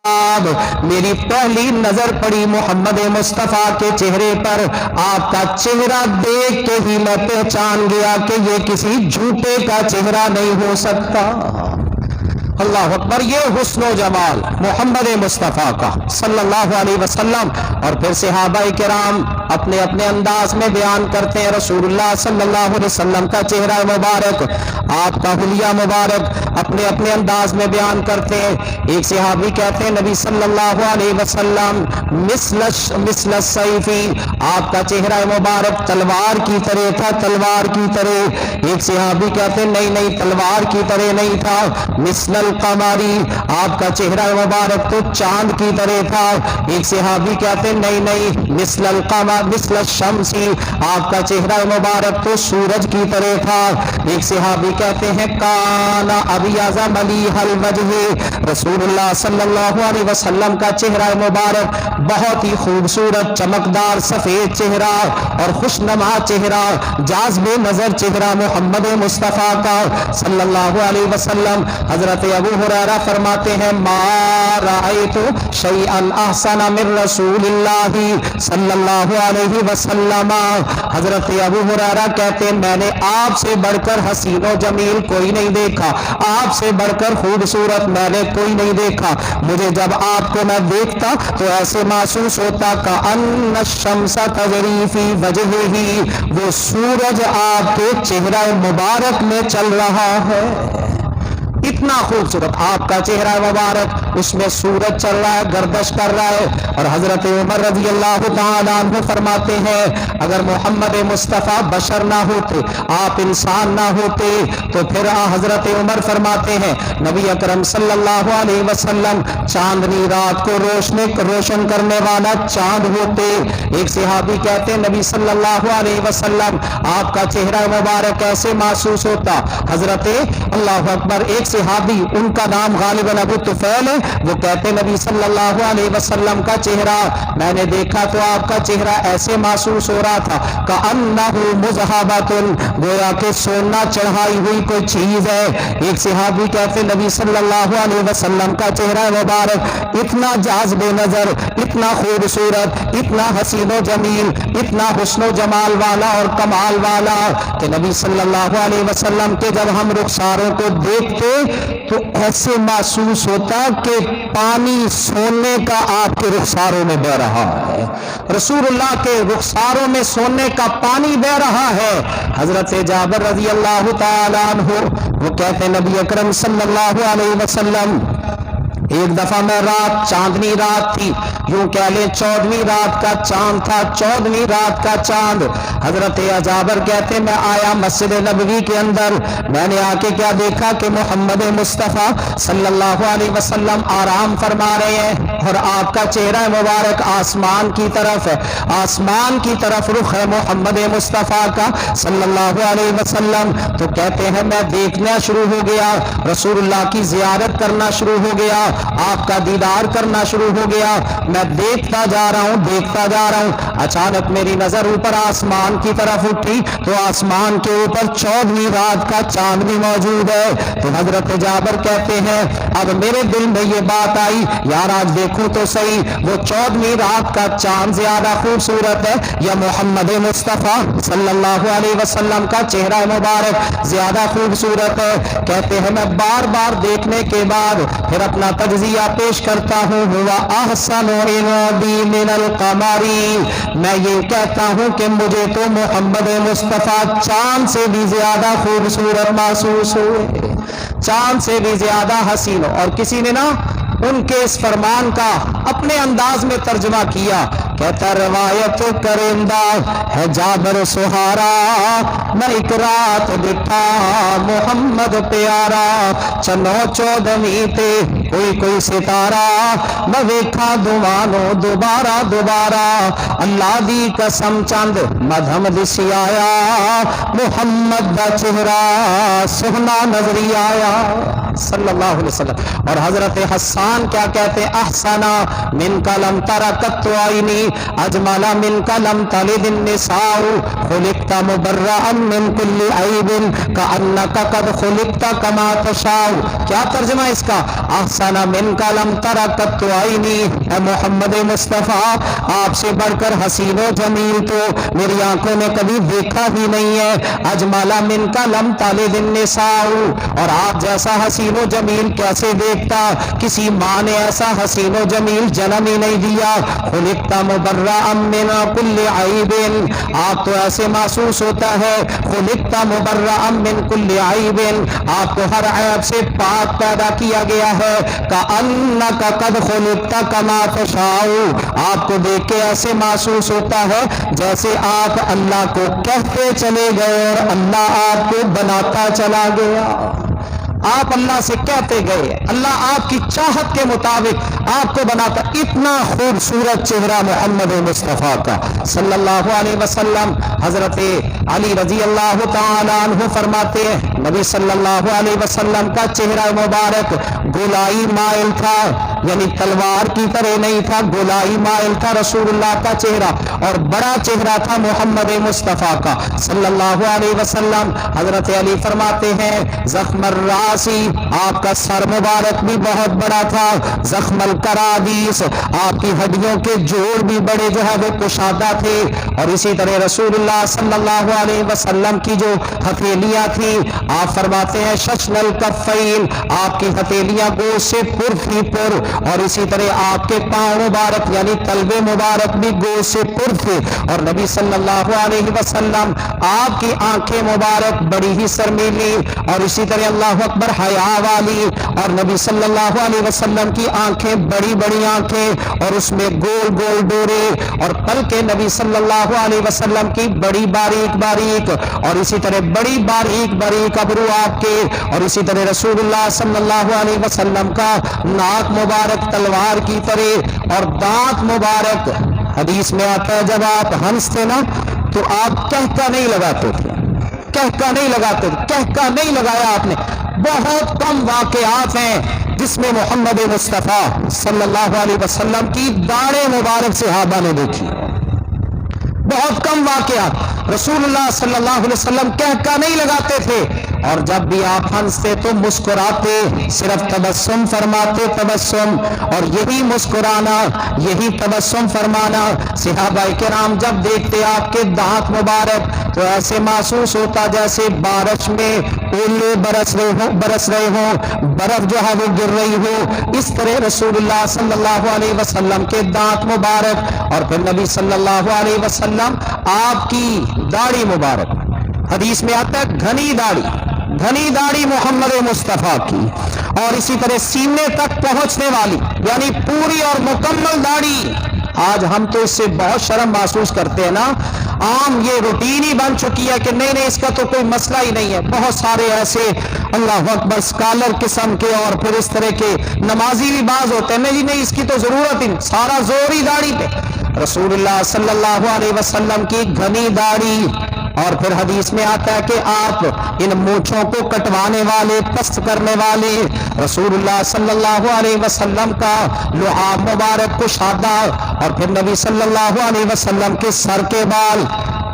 میری پہلی نظر پڑی محمد مصطفیٰ کے چہرے پر، آپ کا چہرہ دیکھ کے ہی میں پہچان گیا کہ یہ کسی جھوٹے کا چہرہ نہیں ہو سکتا۔ اللہ اکبر، یہ حسن و جمال محمد مصطفیٰ کا صلی اللہ علیہ وسلم۔ اور پھر صحابہ کرام اپنے اپنے انداز میں بیان کرتے ہیں رسول اللہ صلی اللہ علیہ وسلم کا چہرہ مبارک، آپ کا حلیہ مبارک اپنے اپنے انداز میں بیان کرتے ہیں۔ ایک صحابی کہتے ہیں نبی صلی اللہ علیہ وسلم مثل السیفی، آپ کا چہرہ مبارک تلوار کی طرح تھا، تلوار کی طرح۔ ایک صحابی کہتے ہیں نہیں تلوار کی طرح نہیں تھا، مثل القمری، آپ کا چہرہ مبارک تو چاند کی طرح تھا۔ ایک صحابی کہتے ہیں نہیں مثل القمر مثل الشمسی، آپ کا چہرہ مبارک تو سورج کی طرح تھا۔ ایک صحابی کہتے ہیں کان ابیض ملیح الوجہ، رسول اللہ صلی اللہ علیہ وسلم کا چہرہ مبارک بہت ہی خوبصورت چمکدار سفید چہرہ اور خوشنما چہرہ، جاذب نظر چہرہ محمد مصطفیٰ کا صلی اللہ علیہ وسلم۔ حضرت ابو ہریرہ فرماتے ہیں ما رأیت شیئا احسن من رسول اللہ صلی اللہ علیہ وسلم۔ حضرت ابو ہریرہ کہتے ہیں میں نے آپ سے بڑھ کر حسین و جمیل کوئی نہیں دیکھا، آپ سے بڑھ کر خوبصورت میں نے کوئی نہیں دیکھا۔ مجھے جب آپ کو میں دیکھتا تو ایسے محسوس ہوتا کأن الشمس تجری فی وجہہ، وہ سورج آپ کے چہرہ مبارک میں چل رہا ہے۔ اتنا خوبصورت آپ کا چہرہ مبارک، اس میں سورج چل رہا ہے، گردش کر رہا ہے۔ اور حضرت عمر رضی اللہ تعالیٰ عنہ فرماتے ہیں اگر محمد مصطفیٰ بشر نہ ہوتے، آپ انسان نہ ہوتے، تو پھر حضرت عمر فرماتے ہیں نبی اکرم صلی اللہ علیہ وسلم چاندنی رات کو روشن کرنے والا چاند ہوتے۔ ایک صحابی کہتے ہیں نبی صلی اللہ علیہ وسلم آپ کا چہرہ مبارک ایسے محسوس ہوتا، حضرت اللہ اکبر، ایک صحابی ان کا نام غالباً ابو طفیل ہے، وہ کہتے نبی صلی اللہ علیہ وسلم کا چہرہ میں نے دیکھا تو آپ کا چہرہ ایسے محسوس ہو رہا تھا کأنہ مذہبۃ، گویا کہ سونا چڑھائی ہوئی کوئی چیز ہے۔ ایک صحابی کہتے نبی صلی اللہ علیہ وسلم کا چہرہ مبارک اتنا جاذب نظر، اتنا خوبصورت، اتنا حسین و جمیل، اتنا حسن و جمال والا اور کمال والا کہ نبی صلی اللہ علیہ وسلم کے جب ہم رخساروں کو دیکھتے تو ایسے محسوس ہوتا کہ پانی سونے کا آپ کے رخساروں میں بہ رہا ہے، رسول اللہ کے رخساروں میں سونے کا پانی بہ رہا ہے۔ حضرت جابر رضی اللہ تعالیٰ عنہ وہ کہتے نبی اکرم صلی اللہ علیہ وسلم ایک دفعہ میں رات، چاندنی رات تھی، یوں کہہ لیں 14ویں رات کا چاند تھا، 14ویں رات کا چاند۔ حضرت جابر کہتے میں آیا مسجد نبوی کے اندر، میں نے آ کے کیا دیکھا کہ محمد مصطفیٰ صلی اللہ علیہ وسلم آرام فرما رہے ہیں اور آپ کا چہرہ مبارک آسمان کی طرف ہے، آسمان کی طرف رخ ہے محمد مصطفیٰ کا صلی اللہ علیہ وسلم۔ تو کہتے ہیں میں دیکھنا شروع ہو گیا، رسول اللہ کی زیارت کرنا شروع ہو گیا، آپ کا دیدار کرنا شروع ہو گیا، میں دیکھتا جا رہا ہوں، دیکھتا جا رہا ہوں۔ اچانک میری نظر اوپر آسمان کی طرف اٹھی تو آسمان کے اوپر 14ویں رات کا چاند بھی موجود ہے۔ تو حضرت جابر کہتے ہیں اب میرے دل میں یہ بات آئی یار آج دیکھوں تو صحیح وہ 14ویں رات کا چاند زیادہ خوبصورت ہے یا محمد مصطفیٰ صلی اللہ علیہ وسلم کا چہرہ مبارک زیادہ خوبصورت ہے۔ کہتے ہیں میں بار بار دیکھنے کے بعد پھر اپنا تجزیہ پیش کرتا ہوں، ہوا احسن عندی من القمر، میں یہ کہتا ہوں کہ مجھے تو محمد مصطفیٰ چاند سے بھی زیادہ خوبصورت محسوس ہوئے، چاند سے بھی زیادہ حسین۔ اور کسی نے نا ان کے اس فرمان کا اپنے انداز میں ترجمہ کیا، کہتا روایت کرندہ ہے جابر سہارا، میں ایک رات بٹھا محمد پیارا، چنو 14ویں تے کوئی ستارہ، میں ویکھا دوانو دوبارہ دوبارہ، اللہ دی قسم چند مدھم دسی آیا، محمد دا چہرہ سہنا نظری آیا صلی اللہ علیہ وسلم۔ اور حضرت حسان کیا کہتے احسنا من کا لم تر قط عینی اجمل من کا لم تلد النساء، خلقت خلقت مبرأ من کل عیب کأنک قد خلقت کما تشاء. کیا ترجمہ اس کا؟ احسن منک لم تر قط عینی. اے محمد مصطفیٰ آپ سے بڑھ کر حسین و جمیل تو میری آنکھوں نے کبھی دیکھا ہی نہیں ہے. اجمل منک لم تلد النساء. اور آپ جیسا حسین و جمیل کیسے دیکھتا؟ کسی ماں نے ایسا حسین و جمیل جنم ہی نہیں دیا. خلقت مبرأ من کل عیب. آپ تو ایسے محسوس ہوتا ہے خلقت مبرأ من کل عیب. آپ کو ہر عیب سے پاک پیدا کیا گیا ہے. کأنک قد خلقت کما تشاء. آپ کو دیکھ کے ایسے محسوس ہوتا ہے جیسے آپ اللہ کو کہتے چلے گئے اور اللہ آپ کو بناتا چلا گیا. آپ اللہ سے کہتے گئے, اللہ آپ کی چاہت کے مطابق آپ کو بناتا. اتنا خوبصورت چہرہ محمد مصطفیٰ کا صلی اللہ علیہ وسلم. حضرت علی رضی اللہ تعالی عنہ فرماتے ہیں نبی صلی اللہ علیہ وسلم کا چہرہ مبارک گولائی مائل تھا, یعنی تلوار کی طرح نہیں تھا, گولائی مائل تھا رسول اللہ کا چہرہ, اور بڑا چہرہ تھا محمد مصطفیٰ کا صلی اللہ علیہ وسلم. حضرت علی فرماتے ہیں زخم الراسی, آپ کا سر مبارک بھی بہت بڑا تھا. زخم الکرادیس, آپ کی ہڈیوں کے جوڑ بھی بڑے جو ہے وہ کشادہ تھے. اور اسی طرح رسول اللہ صلی اللہ علیہ وسلم کی جو ہتھیلیاں تھیں, آپ فرماتے ہیں ششن الکفین, آپ کی ہتھیلیاں گوشت سے پر تھی پر. اور اسی طرح آپ کے پاؤں مبارک یعنی تلوے مبارک بھی گوشت سے پر تھے. اور نبی صلی اللہ علیہ وسلم آپ کی آنکھیں مبارک بڑی ہی سرمیلی, اور اسی طرح اللہ اکبر حیا والی. اور نبی صلی اللہ علیہ وسلم کی آنکھیں بڑی بڑی آنکھیں, اور اس میں گول گول ڈورے, اور پلکیں نبی صلی اللہ علیہ وسلم کی بڑی باریک باریک, اور اسی طرح بڑی باریک باریک ابرو آپ کے. اور اسی طرح رسول اللہ صلی اللہ علیہ وسلم کا ناک مبارک تلوار کی طرح, اور دانت مبارک. حدیث میں آتا ہے جب آپ ہنستے نا تو آپ کہکا نہیں لگاتے تھے, کہکا نہیں لگاتے تھے, کہکا نہیں لگایا آپ نے. بہت کم واقعات ہیں جس میں محمد مصطفیٰ صلی اللہ علیہ وسلم کی داڑھی مبارک صحابہ نے دیکھی. بہت کم واقعات. رسول اللہ صلی اللہ علیہ وسلم کہکا نہیں لگاتے تھے, اور جب بھی آپ ہنستے تو مسکراتے, صرف تبسم فرماتے, تبسم. اور یہی مسکرانا, یہی تبسم فرمانا, صحابہ کرام جب دیکھتے آپ کے دانت مبارک تو ایسے محسوس ہوتا جیسے بارش میں اولے برس رہے ہوں, برف جو ہے وہ گر رہی ہو. اس طرح رسول اللہ صلی اللہ علیہ وسلم کے دانت مبارک. اور پھر نبی صلی اللہ علیہ وسلم آپ کی داڑھی مبارک, حدیث میں آتا ہے گھنی داڑھی, گھنی داڑھی محمد مصطفیٰ کی, اور اسی طرح سینے تک پہنچنے والی یعنی پوری اور مکمل داڑھی. آج ہم تو اس سے بہت شرم محسوس کرتے ہیں نا, عام یہ روٹین ہی بن چکی ہے کہ نہیں اس کا تو کوئی مسئلہ ہی نہیں ہے. بہت سارے ایسے اللہ اکبر اسکالر قسم کے اور پھر اس طرح کے نمازی بھی بعض ہوتے ہیں, نہیں اس کی تو ضرورت ہی, سارا زور ہی داڑھی پہ. رسول اللہ صلی اللہ علیہ وسلم کی گھنی داڑھی. اور پھر حدیث میں آتا ہے کہ آپ ان مونچھوں کو کٹوانے والے, پست کرنے والے, رسول اللہ صلی اللہ علیہ وسلم کا لحاف مبارک کشادہ. اور پھر نبی صلی اللہ علیہ وسلم کے سر کے بال,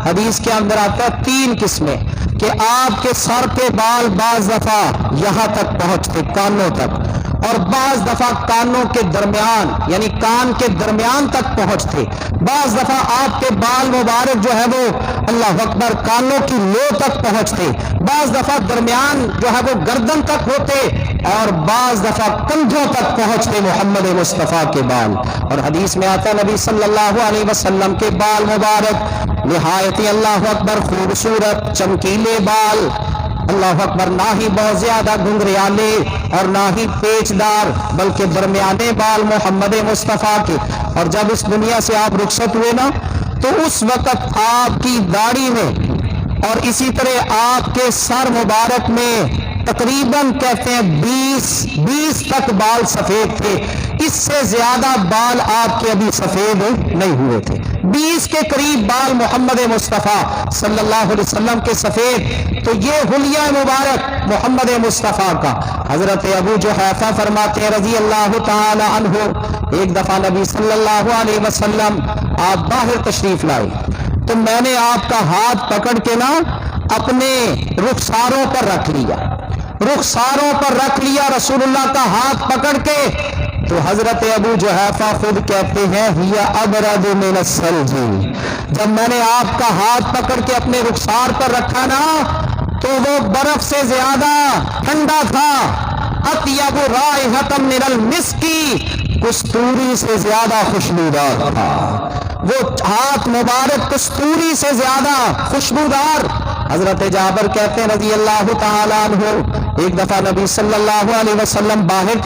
حدیث کے اندر آتا ہے 3 قسمیں کہ آپ کے سر کے بال بعض دفعہ یہاں تک پہنچتے کانوں تک, اور بعض دفعہ کانوں کے درمیان یعنی کان کے درمیان تک پہنچتے. بعض دفعہ آپ کے بال مبارک جو ہے وہ اللہ اکبر کانوں کی لو تک پہنچتے. بعض دفعہ درمیان جو ہے وہ گردن تک ہوتے, اور بعض دفعہ کندھوں تک پہنچتے محمد مصطفیٰ کے بال. اور حدیث میں آتا ہے نبی صلی اللہ علیہ وسلم کے بال مبارک نہایت اللہ اکبر خوبصورت چمکیلے بال, اللہ اکبر, نہ ہی بہت زیادہ گھنگریالے اور نہ ہی پیچدار, بلکہ درمیانے بال محمد مصطفیٰ کے. اور جب اس دنیا سے آپ رخصت ہوئے نا تو اس وقت آپ کی داڑھی میں اور اسی طرح آپ کے سر مبارک میں تقریباً کہتے ہیں 20 تک بال سفید تھے. اس سے زیادہ بال آپ کے ابھی سفید نہیں ہوئے تھے. 20 کے قریب بال محمد مصطفیٰ صلی اللہ علیہ وسلم کے سفید. تو یہ حلیہ مبارک محمد مصطفیٰ کا. حضرت ابو جحیفہ فرماتے ہیں رضی اللہ تعالی عنہ, ایک دفعہ نبی صلی اللہ علیہ وسلم آپ باہر تشریف لائے, تو میں نے آپ کا ہاتھ پکڑ کے نا اپنے رخساروں پر رکھ لیا، رخساروں پر رکھ لیا رسول اللہ کا ہاتھ پکڑ کے۔ تو حضرت ابو جحیفہ خود کہتے ہیں ہی ابرد من الثلج، جب میں نے آپ کا ہاتھ پکڑ کے اپنے رخسار پر رکھا نا تو وہ برف سے زیادہ ٹھنڈا تھا، اطیب رائحۃ من المسکی، کستوری سے زیادہ خوشبودار تھا، وہ ہاتھ مبارک کستوری سے زیادہ خوشبودار۔ حضرت جابر کہتے ہیں رضی اللہ تعالیٰ عنہ، ایک دفعہ نبی صلی اللہ علیہ وسلم باہر